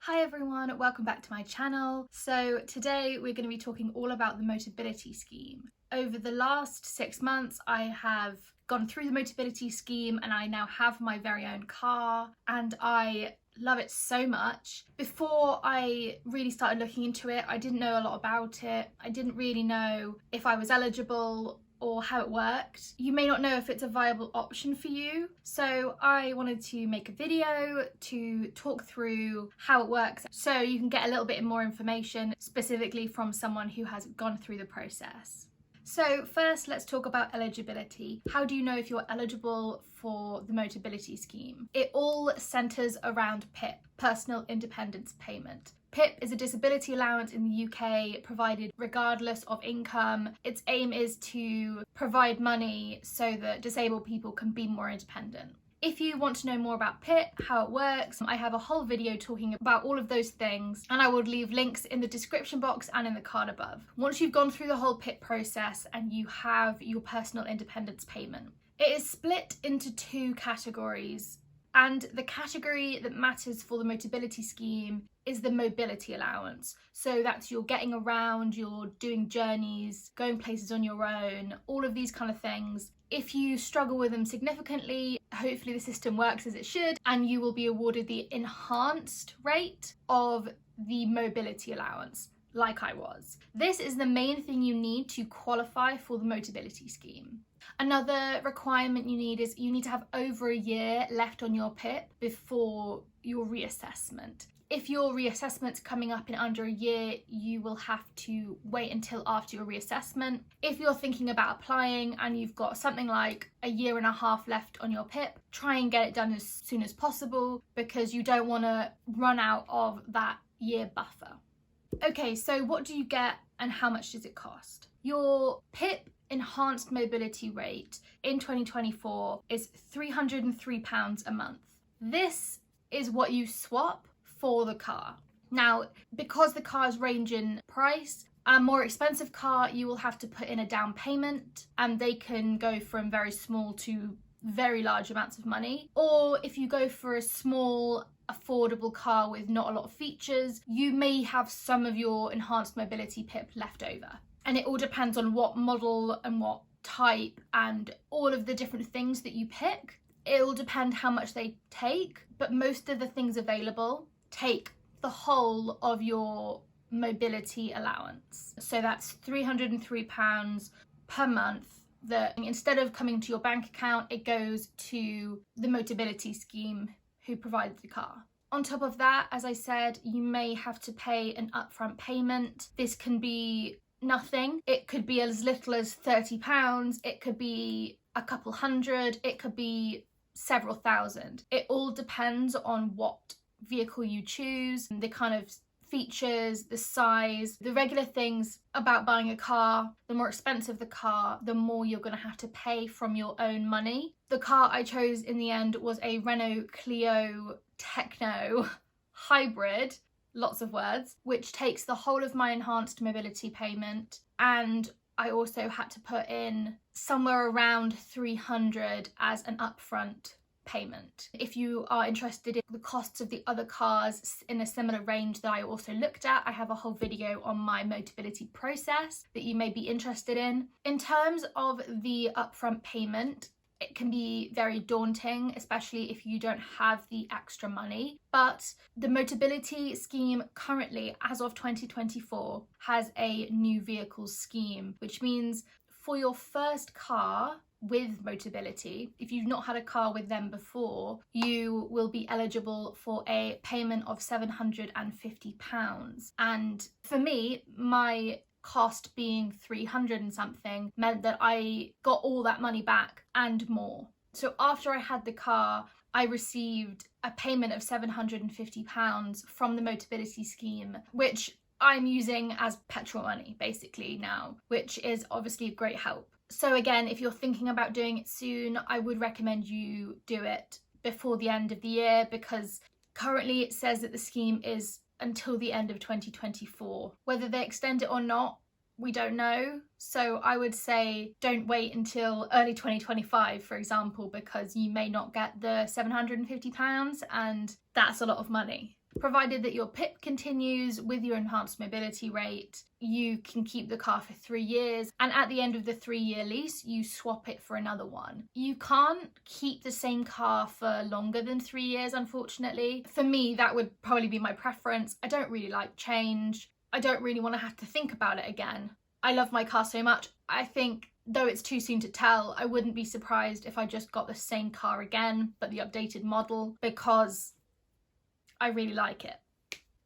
Hi everyone, welcome back to my channel. So today we're going to be talking all about the Motability Scheme. Over the last 6 months I have gone through the Motability Scheme and I now have my very own car and I love it so much. Before I really started looking into it, I didn't know a lot about it. I didn't really know if I was eligible or how it worked. You may not know if it's a viable option for you, so I wanted to make a video to talk through how it works so you can get a little bit more information specifically from someone who has gone through the process. So first, let's talk about eligibility. How do you know if you're eligible for the Motability Scheme? It all centres around PIP, Personal Independence Payment. PIP is a disability allowance in the UK provided regardless of income. Its aim is to provide money so that disabled people can be more independent. If you want to know more about PIP, how it works, I have a whole video talking about all of those things and I will leave links in the description box and in the card above. Once you've gone through the whole PIP process and you have your personal independence payment, it is split into 2 categories. And the category that matters for the Motability Scheme is the mobility allowance. So that's you're getting around, you're doing journeys, going places on your own, all of these kind of things. If you struggle with them significantly, hopefully the system works as it should and you will be awarded the enhanced rate of the mobility allowance, like I was. This is the main thing you need to qualify for the Motability Scheme. Another requirement you need is you need to have over a year left on your PIP before your reassessment. If your reassessment's coming up in under a year, you will have to wait until after your reassessment. If you're thinking about applying and you've got something like a year and a half left on your PIP, try and get it done as soon as possible because you don't want to run out of that year buffer. Okay, so what do you get and how much does it cost? Your PIP enhanced mobility rate in 2024 is £303 a month. This is what you swap for the car. Now, because the cars range in price, a more expensive car you will have to put in a down payment and they can go from very small to very large amounts of money. Or if you go for a small affordable car with not a lot of features, you may have some of your enhanced mobility PIP left over. And it all depends on what model and what type and all of the different things that you pick. It'll depend how much they take, but most of the things available take the whole of your mobility allowance. So that's £303 per month that instead of coming to your bank account, it goes to the Motability Scheme who provides the car. On top of that, as I said, you may have to pay an upfront payment. This can be nothing. It could be as little as £30, it could be a couple hundred, it could be several thousand. It all depends on what vehicle you choose, the kind of features, the size, the regular things about buying a car. The more expensive the car, the more you're going to have to pay from your own money. The car I chose in the end was a Renault Clio Techno Hybrid, lots of words, which takes the whole of my enhanced mobility payment, and I also had to put in somewhere around 300 as an upfront payment. If you are interested in the costs of the other cars in a similar range that I also looked at, I have a whole video on my Motability process that you may be interested in. In terms of the upfront payment, it can be very daunting, especially if you don't have the extra money. But the Motability Scheme currently, as of 2024, has a new vehicles scheme, which means for your first car with Motability, if you've not had a car with them before, you will be eligible for a payment of £750. And for me, my cost being 300 and something meant that I got all that money back and more. So after I had the car, I received a payment of £750 from the Motability Scheme, which I'm using as petrol money basically now, which is obviously a great help. So again, if you're thinking about doing it soon, I would recommend you do it before the end of the year because currently it says that the scheme is until the end of 2024. Whether they extend it or not, we don't know. So I would say don't wait until early 2025, for example, because you may not get the £750 and that's a lot of money. Provided that your PIP continues with your enhanced mobility rate, you can keep the car for 3 years, and at the end of the 3-year lease, you swap it for another one. You can't keep the same car for longer than 3 years, unfortunately. For me, that would probably be my preference. I don't really like change. I don't really want to have to think about it again. I love my car so much. I think, though it's too soon to tell, I wouldn't be surprised if I just got the same car again, but the updated model, because I really like it.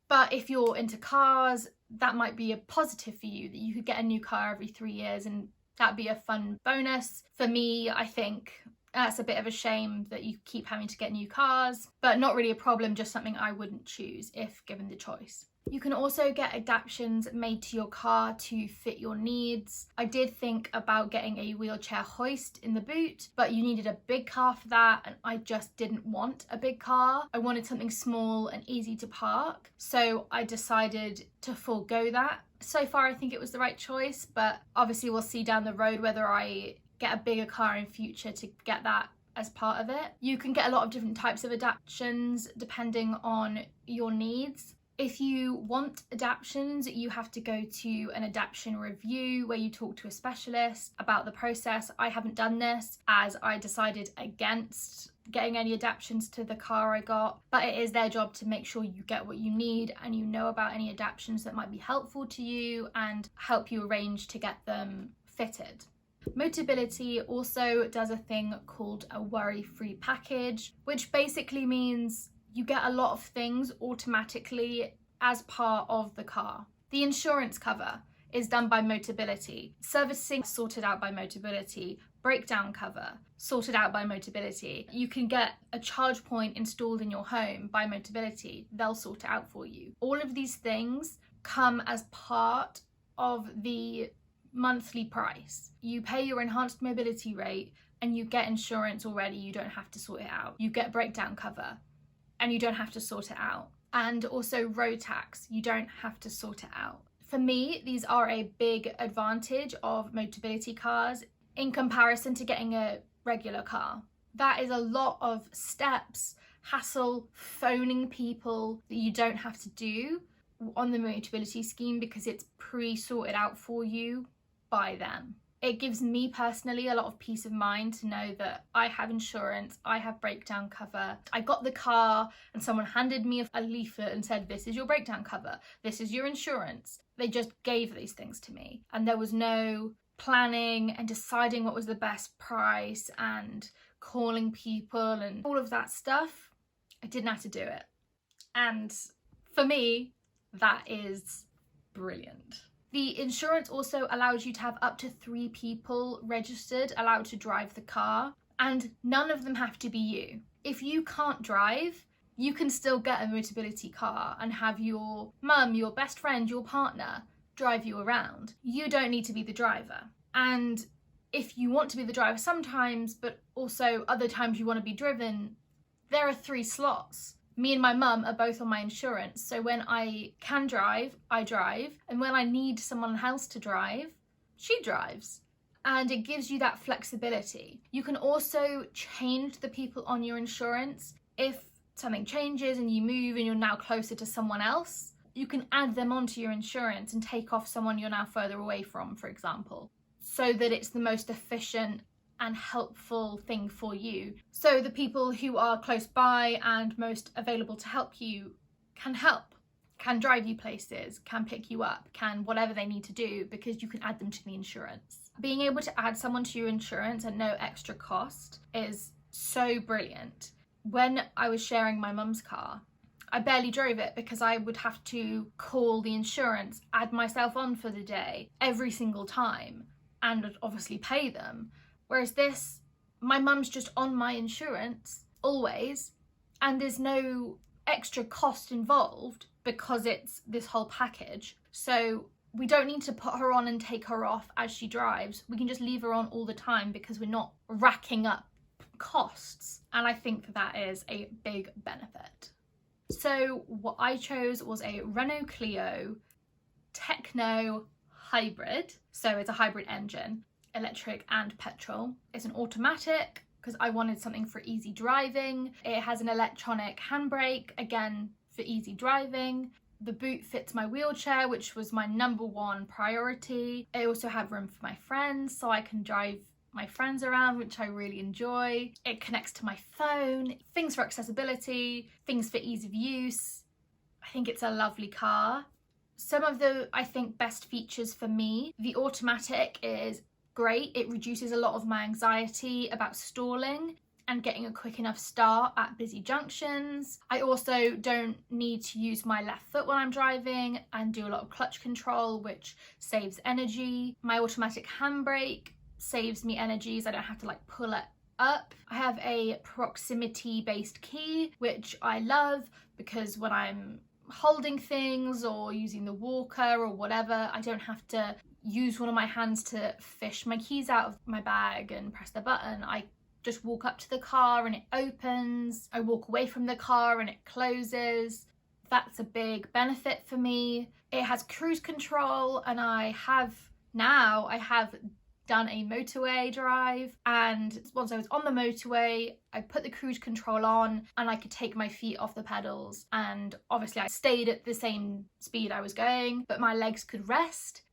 But if you're into cars, that might be a positive for you, that you could get a new car every 3 years, and that'd be a fun bonus. For me, I think that's a bit of a shame that you keep having to get new cars, but not really a problem, just something I wouldn't choose if given the choice. You can also get adaptions made to your car to fit your needs. I did think about getting a wheelchair hoist in the boot, but you needed a big car for that, and I just didn't want a big car. I wanted something small and easy to park, so I decided to forego that. So far, I think it was the right choice, but obviously we'll see down the road whether I get a bigger car in future to get that as part of it. You can get a lot of different types of adaptions depending on your needs. If you want adaptions, you have to go to an adaption review where you talk to a specialist about the process. I haven't done this as I decided against getting any adaptions to the car I got, but it is their job to make sure you get what you need and you know about any adaptions that might be helpful to you and help you arrange to get them fitted. Motability also does a thing called a worry-free package, which basically means you get a lot of things automatically as part of the car. The insurance cover is done by Motability, servicing sorted out by Motability, breakdown cover sorted out by Motability. You can get a charge point installed in your home by Motability. They'll sort it out for you. All of these things come as part of the monthly price. You pay your enhanced mobility rate and you get insurance already. You don't have to sort it out. You get breakdown cover and you don't have to sort it out. And also road tax, you don't have to sort it out. For me, these are a big advantage of Motability cars in comparison to getting a regular car. That is a lot of steps, hassle, phoning people that you don't have to do on the Motability scheme because it's pre-sorted out for you by them. It gives me personally a lot of peace of mind to know that I have insurance, I have breakdown cover. I got the car and someone handed me a leaflet and said, this is your breakdown cover, this is your insurance. They just gave these things to me, and there was no planning and deciding what was the best price and calling people and all of that stuff. I didn't have to do it. And for me, that is brilliant. The insurance also allows you to have up to 3 people registered, allowed to drive the car, and none of them have to be you. If you can't drive, you can still get a Motability car and have your mum, your best friend, your partner drive you around. You don't need to be the driver. And if you want to be the driver sometimes, but also other times you want to be driven, there are 3 slots. Me and my mum are both on my insurance, so when I can drive, I drive, and when I need someone else to drive, she drives. And it gives you that flexibility. You can also change the people on your insurance. If something changes and you move and you're now closer to someone else, you can add them onto your insurance and take off someone you're now further away from, for example, so that it's the most efficient and helpful thing for you. So the people who are close by and most available to help you can help, can drive you places, can pick you up, can whatever they need to do, because you can add them to the insurance. Being able to add someone to your insurance at no extra cost is so brilliant. When I was sharing my mum's car, I barely drove it because I would have to call the insurance, add myself on for the day every single time, and obviously pay them. Whereas this, my mum's just on my insurance always, and there's no extra cost involved because it's this whole package. So we don't need to put her on and take her off as she drives. We can just leave her on all the time because we're not racking up costs. And I think that is a big benefit. So what I chose was a Renault Clio Techno Hybrid. So it's a hybrid engine, electric and petrol. It's an automatic because I wanted something for easy driving. It has an electronic handbrake, again for easy driving. The boot fits my wheelchair, which was my #1 priority. I also have room for my friends, so I can drive my friends around, which I really enjoy. It connects to my phone, things for accessibility, things for ease of use. I think it's a lovely car. Some of the, I think, best features for me, the automatic is great. It reduces a lot of my anxiety about stalling and getting a quick enough start at busy junctions. I also don't need to use my left foot when I'm driving and do a lot of clutch control, which saves energy. My automatic handbrake saves me energies. I don't have to like pull it up. I have a proximity based key, which I love because when I'm holding things or using the walker or whatever, I don't have to use one of my hands to fish my keys out of my bag and press the button. I just walk up to the car and it opens. I walk away from the car and it closes. That's a big benefit for me. It has cruise control, and I have done a motorway drive, and once I was on the motorway I put the cruise control on and I could take my feet off the pedals, and obviously I stayed at the same speed I was going, but my legs could rest.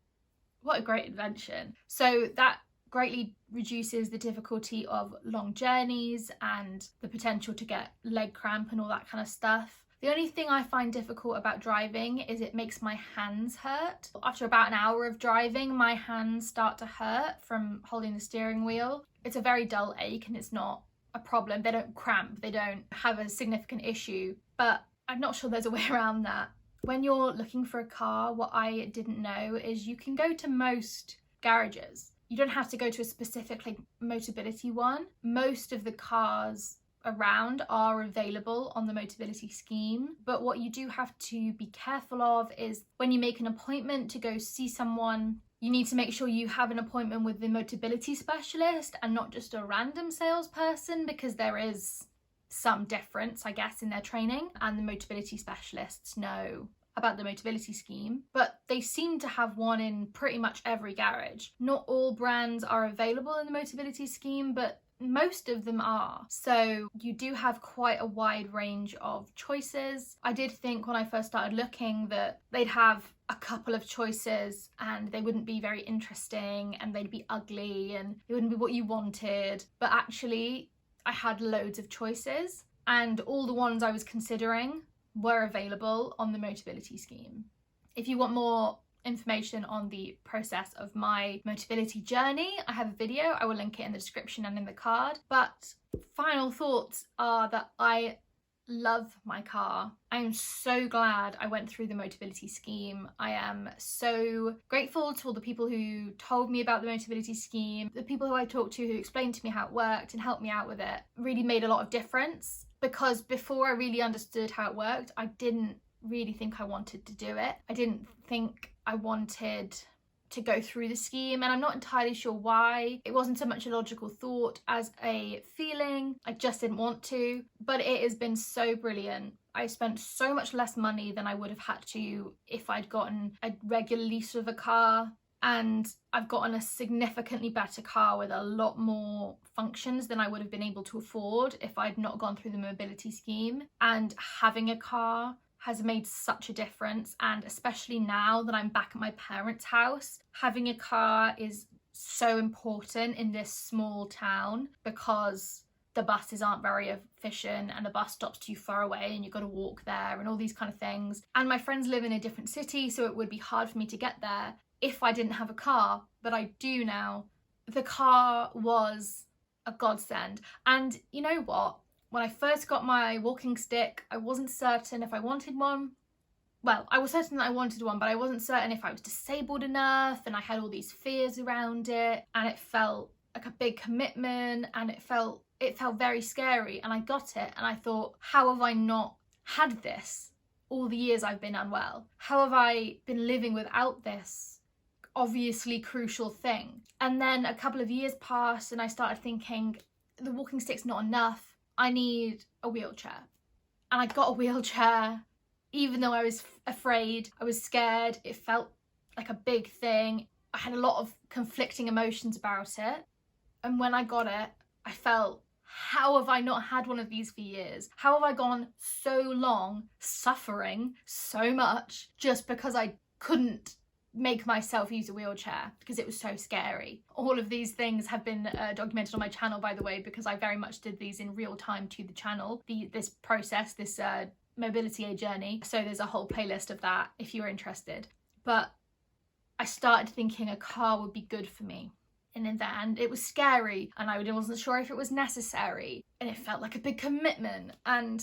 What a great invention. So that greatly reduces the difficulty of long journeys and the potential to get leg cramp and all that kind of stuff. The only thing I find difficult about driving is it makes my hands hurt. After about an hour of driving, my hands start to hurt from holding the steering wheel. It's a very dull ache and it's not a problem. They don't cramp, they don't have a significant issue, but I'm not sure there's a way around that. When you're looking for a car, what I didn't know is you can go to most garages. You don't have to go to a specific like Motability one. Most of the cars around are available on the Motability scheme, but what you do have to be careful of is when you make an appointment to go see someone, you need to make sure you have an appointment with the Motability specialist and not just a random salesperson, because there is some difference, I guess, in their training, and the Motability specialists know about the Motability scheme, but they seem to have one in pretty much every garage. Not all brands are available in the Motability scheme, but most of them are. So you do have quite a wide range of choices. I did think when I first started looking that they'd have a couple of choices and they wouldn't be very interesting and they'd be ugly and it wouldn't be what you wanted, but actually I had loads of choices and all the ones I was considering were available on the Motability scheme. If you want more information on the process of my Motability journey, I have a video. I will link it in the description and in the card. But final thoughts are that I love my car. I am so glad I went through the Motability scheme. I am so grateful to all the people who told me about the Motability scheme, the people who I talked to who explained to me how it worked and helped me out with it. Really made a lot of difference, because before I really understood how it worked, I didn't really think I wanted to do it. I didn't think I wanted to go through the scheme, and I'm not entirely sure why. It wasn't so much a logical thought as a feeling. I just didn't want to, but it has been so brilliant. I spent so much less money than I would have had to if I'd gotten a regular lease of a car, and I've gotten a significantly better car with a lot more functions than I would have been able to afford if I'd not gone through the Motability scheme. And having a car has made such a difference, and especially now that I'm back at my parents' house, having a car is so important in this small town because the buses aren't very efficient and the bus stops too far away and you've got to walk there and all these kind of things. And my friends live in a different city, so it would be hard for me to get there if I didn't have a car, but I do now. The car was a godsend. And you know what? When I first got my walking stick, I wasn't certain if I wanted one. Well, I was certain that I wanted one, but I wasn't certain if I was disabled enough, and I had all these fears around it, and it felt like a big commitment, and it felt very scary. And I got it and I thought, how have I not had this all the years I've been unwell? How have I been living without this obviously crucial thing? And then a couple of years passed and I started thinking, the walking stick's not enough. I need a wheelchair. And I got a wheelchair, even though I was afraid, I was scared. It felt like a big thing. I had a lot of conflicting emotions about it. And when I got it, I felt how have I not had one of these for years? How have I gone so long suffering so much just because I couldn't make myself use a wheelchair because it was so scary? All of these things have been documented on my channel, by the way, because I very much did these in real time to the channel, this process, this mobility journey. So there's a whole playlist of that if you're interested. But I started thinking a car would be good for me. And in the end, it was scary and I wasn't sure if it was necessary. And it felt like a big commitment and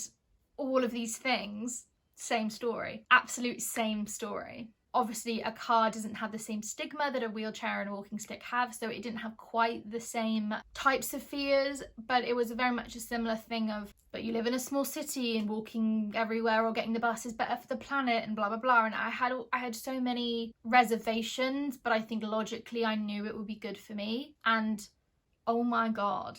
all of these things. Same story, absolute same story. Obviously, a car doesn't have the same stigma that a wheelchair and a walking stick have, so it didn't have quite the same types of fears, but it was very much a similar thing of, but you live in a small city and walking everywhere or getting the bus is better for the planet and blah, blah, blah. And I had so many reservations, but I think logically I knew it would be good for me. And oh my God,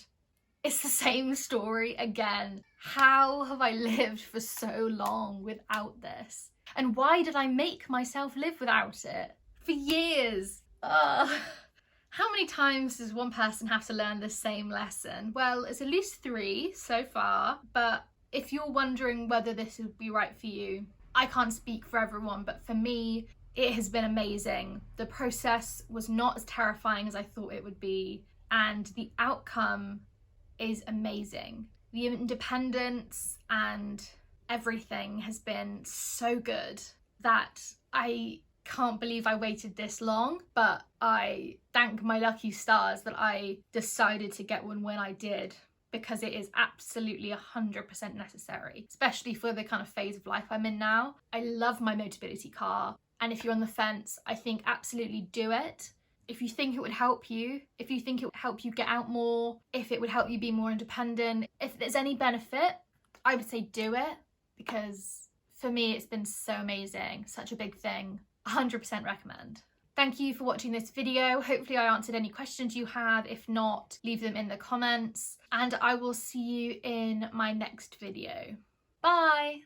it's the same story again. How have I lived for so long without this? And why did I make myself live without it for years? How many times does one person have to learn the same lesson? Well, it's at least 3 so far, but if you're wondering whether this would be right for you, I can't speak for everyone, but for me, it has been amazing. The process was not as terrifying as I thought it would be, and the outcome is amazing. The independence and everything has been so good that I can't believe I waited this long, but I thank my lucky stars that I decided to get one when I did, because it is absolutely 100% necessary, especially for the kind of phase of life I'm in now. I love my Motability car, and if you're on the fence, I think absolutely do it. If you think it would help you, if you think it would help you get out more, if it would help you be more independent, if there's any benefit, I would say do it. Because for me, it's been so amazing, such a big thing. 100% recommend. Thank you for watching this video. Hopefully I answered any questions you had. If not, leave them in the comments. And I will see you in my next video. Bye!